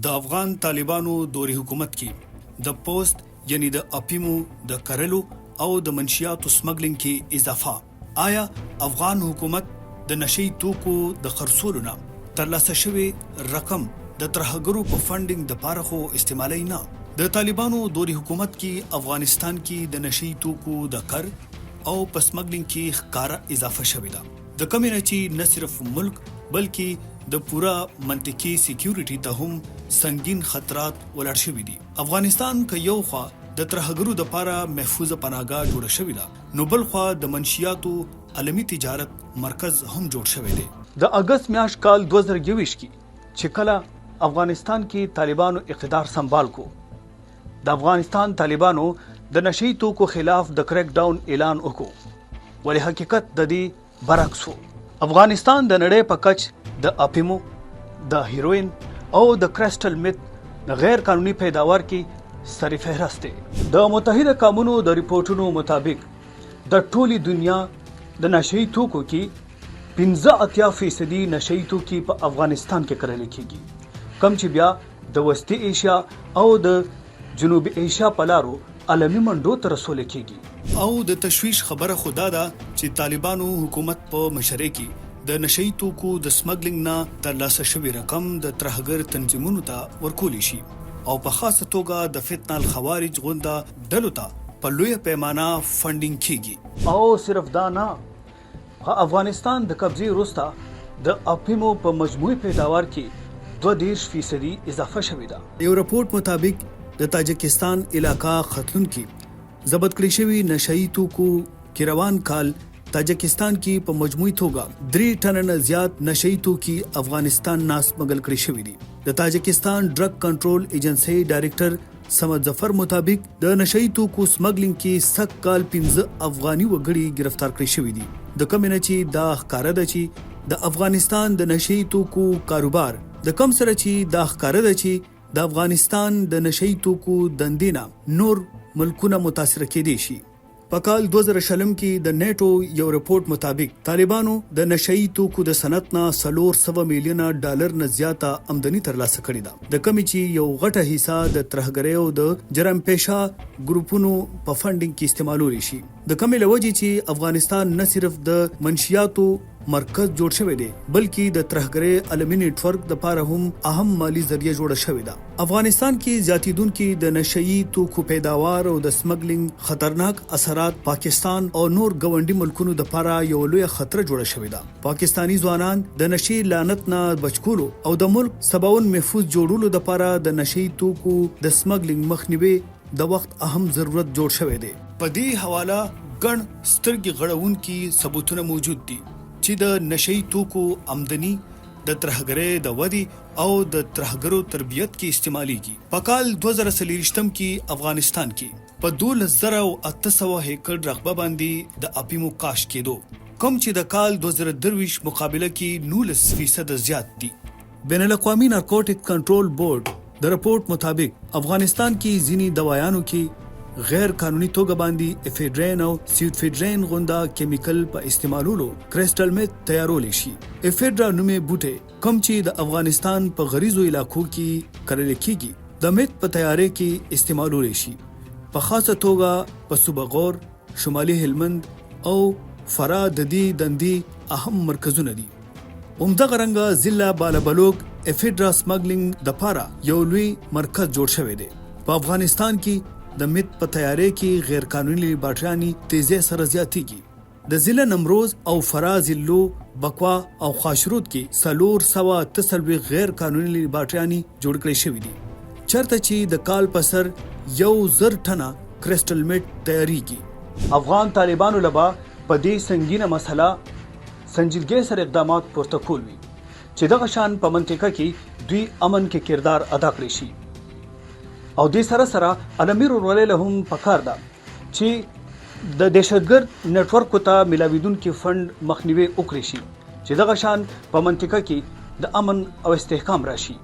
د افغان طالبانو دوري حکومت کې د پوست یعنی د اپیمو د کرلو او د منشیاتو سمګلینګ کې اضافه. آیا افغان حکومت د نشي توکو د خرڅولو نه ترلاسه شوی رقم د ترهګرو په فنډینګ د پاره خو استعمالي نه؟ د طالبانو دوري حکومت کې افغانستان کې د نشي توکو د کر او په سمګلینګ کې ښکاره اضافه شوې ده. د کمې نه چې نه صرف ملک بلکې د پورا منطقي سکیورټي ته هم سنگین خطرات ولاړ شوي دي. افغانستان که یو خوا د ترهګرو د پاره محفوظه پناهګاه جوړه شوې ده، نو بل خوا د منشیاتو عالمي تجارت مرکز هم جوړ شوی دی. د اگست میاشت کال 2021 کې چې کله افغانستان کې طالبانو اقتدار سنبال کو، د افغانستان طالبانو د نشي توکو خلاف د کریک ډاون اعلان وکړو، ولې حقیقت د دې برعکس وو. افغانستان د نړۍ په کچ د اپیمو، د هیروین او د کرسټل میت غیر قانوني پیداوار کې سر فهرست دی. د متحده قومونو د ریپورتونو مطابق د ټولي دنیا د نشي توکو کې 85% نشي توکي په افغانستان کې کرل کېږي، کم چې بیا د وسطي ایشیا او د جنوبي ایشیا په لارو عالمي منډو ته رسول کېږي. او د تشویش خبره خدا ده چې طالبانو حکومت په مشرۍ کې د نشي توکو د سمګلینګ نه ترلاسه شوی رقم د ترهګر تنظیمونو ته ورکولی شي او په خاصه توګه د فتنه الخوارج غونډه ډلو ته په لویه پیمانه فنډینګ کېږي. او صرف دا نه، افغانستان د قبضې وروسته د اپیمو په مجموعي پیداوار کې 22% اضافه شوې ده. یو رپورت مطابق د تاجکستان علاقہ ختلونکي ضبط کړی شوی نشئی توکو کې روان کال تاجکستان کې په مجموعي توګه 3 ټن نه زیات نشئی توکي افغانستان ناس مګل کړی شوی دي. د تاجکستان ډرګ کنټرول ایجنسی ډایریکټر سمد ظفر مطابق د نشئی توکو سمګلینګ کې سک کال 15 افغاني وګړي گرفتار کړی شوی دي. د کم نه چې دا ښکاره ده چې د افغانستان د نشئی توکو کاروبار د کم سره چې دا ښکاره ده چې د افغانستان د نشئی توکو دندینا نور ملکونه متاثر کېدي شي. په کال 2020 کې د نیټو یو رپورت مطابق طالبانو د نشئی توکو د صنعت نه 400 میلیونه ډالر نه زیاته آمدنی ترلاسه کړې ده، د کمی چې یو غټه حصہ د ترهګرۍ او د جرم پیشه ګروپونو په فنډینګ کې استعمالول شي. د کمی لوجې چې افغانستان نه صرف د منشیاتو مرکز جوړ شوی دی بلکې د ترهګرۍ عالمي نیټورک د پاره هم اهم مالی ذریعہ جوړه شوې ده. افغانستان کې زیاتیدونکو د نشئی توکو پیداوار او د سمګلینګ خطرناک اثرات پاکستان او نور ګاونډي ملکونو د پاره یو لوی خطر جوړه شوې ده. پاکستانی ځوانان د نشئی لعنت نه بچکولو او د ملک سباون محفوظ جوړولو د پاره د نشئی توکو د سمګلینګ مخنیوي د وخت اهم ضرورت جوړ شوی دی. په دې حواله ګڼ سترګې غړونکي ثبوتونه موجود دي چې د نشئی توکو آمدنی د ترهګرۍ د ودی او د ترهګرو تربیت کې استعماليږي. په کال 2023 کې افغانستان کې په 12800 هکټر رقبه باندې د اپیمو کاشت کېدو، کوم چې د کال 2023 مقابله کې 19% زیات دي. بین الاقوامي نارکوټیک کنټرول بورډ د رپورت مطابق افغانستان کې ځینی دوايانو کې غیر قانوني توګه باندې افیډرین او سیوټفیډرین غونډه کیمیکل په استعمالولو کرسټل میت تیارول شي. افیډرا نومې بوټي کوم چې د افغانستان په غریزو علاقو کې کرل کېږي د میت په تیاري کې استعمالول شي. په خاصه توګه په صوبغور، شمالي هلمند او فرا د دې دندي اهم مرکزونه دي. همدغه رنګه ضلع بالابلوک افیډرا سمګلینګ د پاره یو لوی مرکز جوړ شوی دی. په افغانستان کې د میت په تیاری کې غیر قانوني باټرانی تیزی سره زیاتېږي. د ضلع نمروز او فرا ضلعو بکوا او خاشرود کې 493 غیر قانوني باټرانی جوړ کړی شوی دي، چرته چې د کال په سر 1000 ټنه کرسټل میټ تیاریږي. افغان طالبانو لبا په دې سنگینه مسله سنجیدګۍ سره اقدامات پورته کول وي چې دغه شان په منطقه کې دوی امن کې کردار ادا کړی شي. او دې سره سره عالمي رورولۍ له هم پکار ده چې د دهشتګرد نیټورک ته ملاویدونکو فند مخنیوي وکړي شي چې دغه شان په منطقه کې د امن او استحکام راشي.